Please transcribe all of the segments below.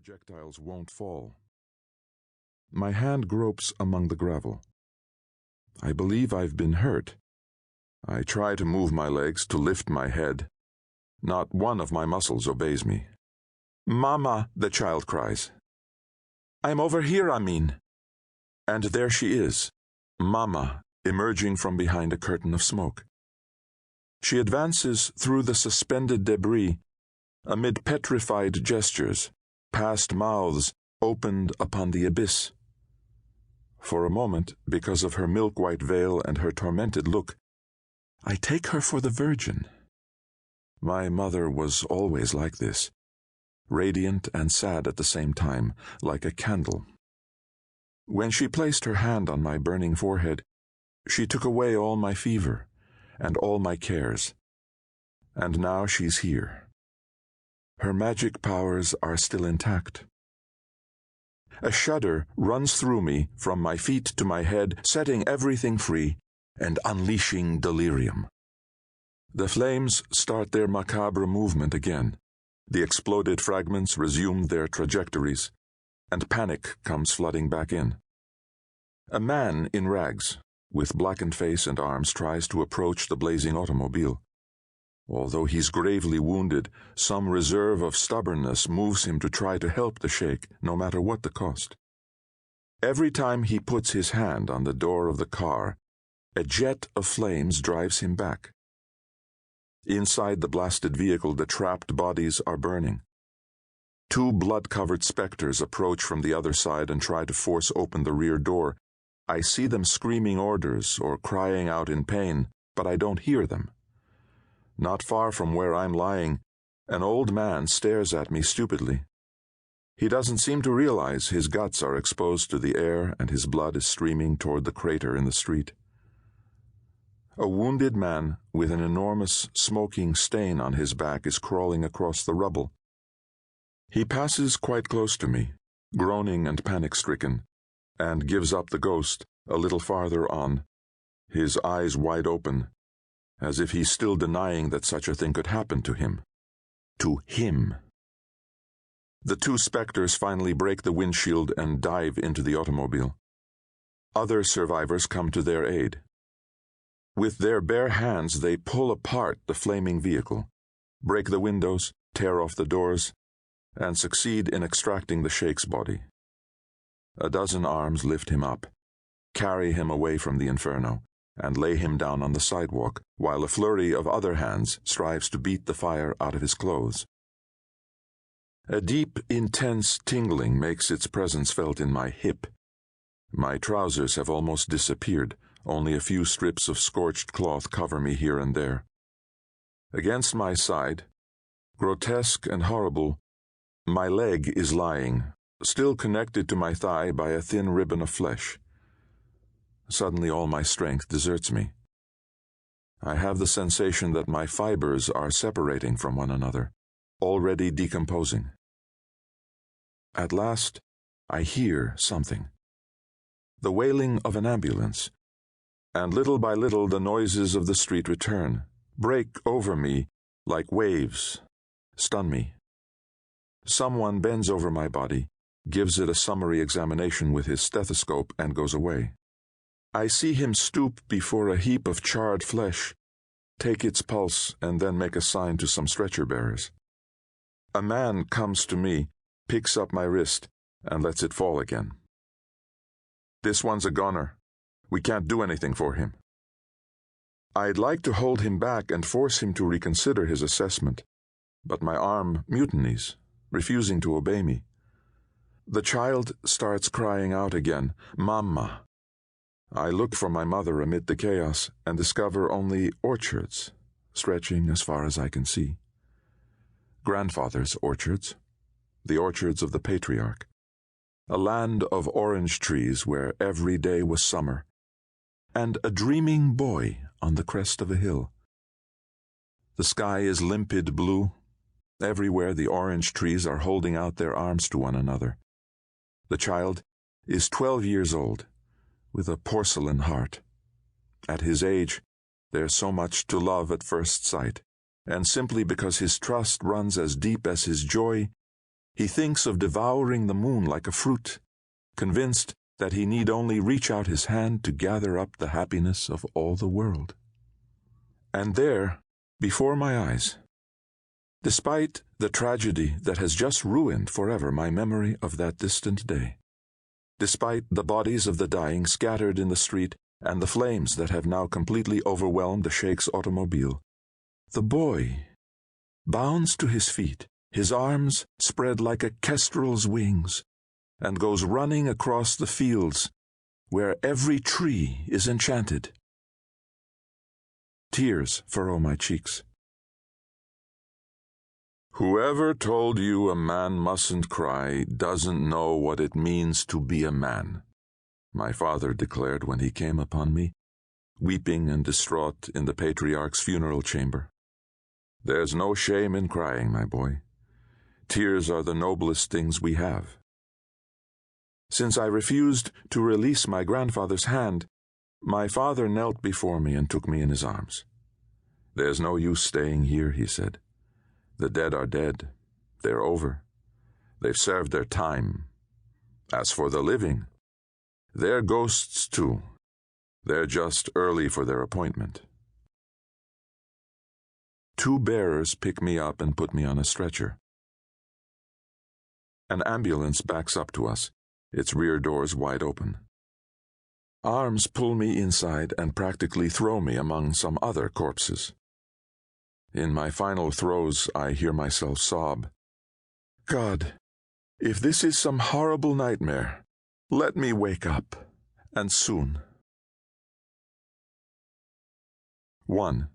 projectiles won't fall. My hand gropes among the gravel. I believe I've been hurt. I try to move my legs, to lift my head. Not one of my muscles obeys me. "Mama," the child cries. "I'm over here, Amin." And there she is, Mama, emerging from behind a curtain of smoke. She advances through the suspended debris, amid petrified gestures, past mouths opened upon the abyss. For a moment, because of her milk-white veil and her tormented look, I take her for the Virgin. My mother was always like this, radiant and sad at the same time, like a candle. When she placed her hand on my burning forehead, she took away all my fever and all my cares. And now she's here. Her magic powers are still intact. A shudder runs through me from my feet to my head, setting everything free and unleashing delirium. The flames start their macabre movement again. The exploded fragments resume their trajectories, and panic comes flooding back in. A man in rags, with blackened face and arms, tries to approach the blazing automobile. Although he's gravely wounded, some reserve of stubbornness moves him to try to help the sheikh, no matter what the cost. Every time he puts his hand on the door of the car, a jet of flames drives him back. Inside the blasted vehicle, the trapped bodies are burning. Two blood-covered specters approach from the other side and try to force open the rear door. I see them screaming orders or crying out in pain, but I don't hear them. Not far from where I'm lying, an old man stares at me stupidly. He doesn't seem to realize his guts are exposed to the air and his blood is streaming toward the crater in the street. A wounded man with an enormous smoking stain on his back is crawling across the rubble. He passes quite close to me, groaning and panic-stricken, and gives up the ghost a little farther on, his eyes wide open, as if he's still denying that such a thing could happen to him. To him. The two specters finally break the windshield and dive into the automobile. Other survivors come to their aid. With their bare hands, they pull apart the flaming vehicle, break the windows, tear off the doors, and succeed in extracting the sheikh's body. A dozen arms lift him up, carry him away from the inferno, and lay him down on the sidewalk, while a flurry of other hands strives to beat the fire out of his clothes. A deep, intense tingling makes its presence felt in my hip. My trousers have almost disappeared, only a few strips of scorched cloth cover me here and there. Against my side, grotesque and horrible, my leg is lying, still connected to my thigh by a thin ribbon of flesh. Suddenly all my strength deserts me. I have the sensation that my fibers are separating from one another, already decomposing. At last, I hear something. The wailing of an ambulance, and little by little the noises of the street return, break over me like waves, stun me. Someone bends over my body, gives it a summary examination with his stethoscope, and goes away. I see him stoop before a heap of charred flesh, take its pulse, and then make a sign to some stretcher-bearers. A man comes to me, picks up my wrist, and lets it fall again. "This one's a goner. We can't do anything for him." I'd like to hold him back and force him to reconsider his assessment, but my arm mutinies, refusing to obey me. The child starts crying out again, "Mama." I look for my mother amid the chaos and discover only orchards, stretching as far as I can see. Grandfather's orchards, the orchards of the patriarch, a land of orange trees where every day was summer, and a dreaming boy on the crest of a hill. The sky is limpid blue. Everywhere the orange trees are holding out their arms to one another. The child is 12 years old, with a porcelain heart. At his age, there's so much to love at first sight, and simply because his trust runs as deep as his joy, He thinks of devouring the moon like a fruit, convinced that he need only reach out his hand to gather up the happiness of all the world. And there, before my eyes, despite the tragedy that has just ruined forever my memory of that distant day, despite the bodies of the dying scattered in the street and the flames that have now completely overwhelmed the Sheikh's automobile, the boy bounds to his feet, his arms spread like a kestrel's wings, and goes running across the fields where every tree is enchanted. Tears furrow my cheeks. Whoever told you a man mustn't cry doesn't know what it means to be a man, my father declared when he came upon me, weeping and distraught in the patriarch's funeral chamber. There's no shame in crying, my boy. Tears are the noblest things we have. Since I refused to release my grandfather's hand, my father knelt before me and took me in his arms. There's no use staying here, he said. The dead are dead. They're over. They've served their time. As for the living, they're ghosts too. They're just early for their appointment. 2 bearers pick me up and put me on a stretcher. An ambulance backs up to us, its rear doors wide open. Arms pull me inside and practically throw me among some other corpses. In my final throes, I hear myself sob, God, if this is some horrible nightmare, let me wake up, and soon. 1.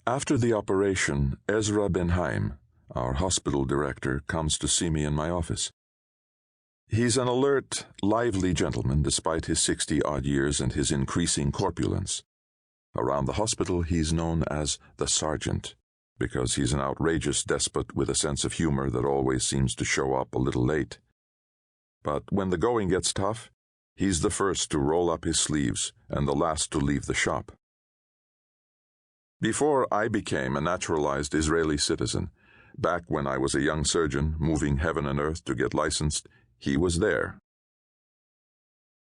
After the operation, Ezra Ben Haim, our hospital director, comes to see me in my office. He's an alert, lively gentleman despite his 60-odd years and his increasing corpulence. Around the hospital, he's known as the Sergeant, because he's an outrageous despot with a sense of humor that always seems to show up a little late. But when the going gets tough, he's the first to roll up his sleeves and the last to leave the shop. Before I became a naturalized Israeli citizen, back when I was a young surgeon moving heaven and earth to get licensed, he was there.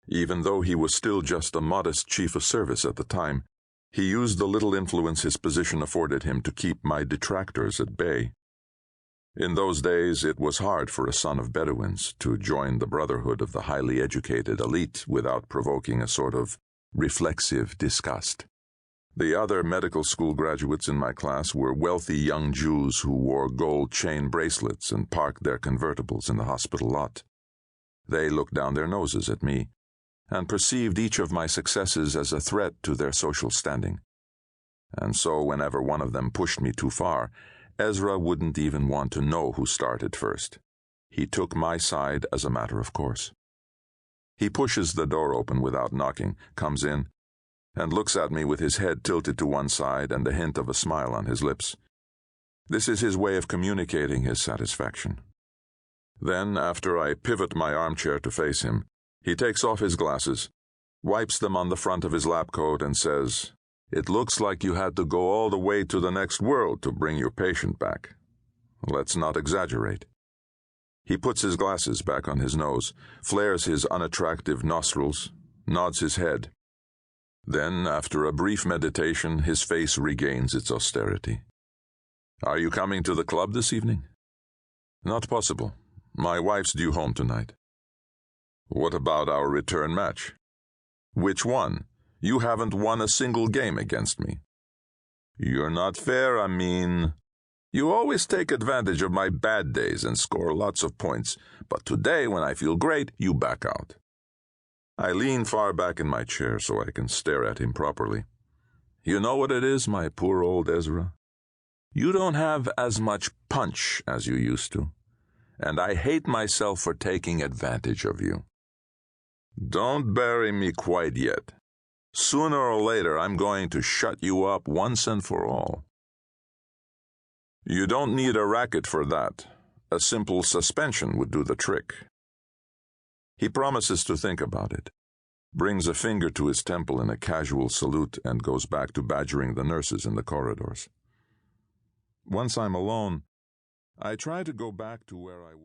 Even though he was still just a modest chief of service at the time, he used the little influence his position afforded him to keep my detractors at bay. In those days, it was hard for a son of Bedouins to join the brotherhood of the highly educated elite without provoking a sort of reflexive disgust. The other medical school graduates in my class were wealthy young Jews who wore gold chain bracelets and parked their convertibles in the hospital lot. They looked down their noses at me and perceived each of my successes as a threat to their social standing. And so whenever one of them pushed me too far, Ezra wouldn't even want to know who started first. He took my side as a matter of course. He pushes the door open without knocking, comes in, and looks at me with his head tilted to one side and the hint of a smile on his lips. This is his way of communicating his satisfaction. Then, after I pivot my armchair to face him, he takes off his glasses, wipes them on the front of his lab coat, and says, "It looks like you had to go all the way to the next world to bring your patient back. Let's not exaggerate." He puts his glasses back on his nose, flares his unattractive nostrils, nods his head. Then, after a brief meditation, his face regains its austerity. "Are you coming to the club this evening?" "Not possible. My wife's due home tonight." "What about our return match?" "Which one? You haven't won a single game against me." "You're not fair, Amin. You always take advantage of my bad days and score lots of points, but today, when I feel great, you back out." I lean far back in my chair so I can stare at him properly. "You know what it is, my poor old Ezra? You don't have as much punch as you used to, and I hate myself for taking advantage of you. Don't bury me quite yet. Sooner or later, I'm going to shut you up once and for all." "You don't need a racket for that. A simple suspension would do the trick." He promises to think about it, brings a finger to his temple in a casual salute, and goes back to badgering the nurses in the corridors. Once I'm alone, I try to go back to where I was.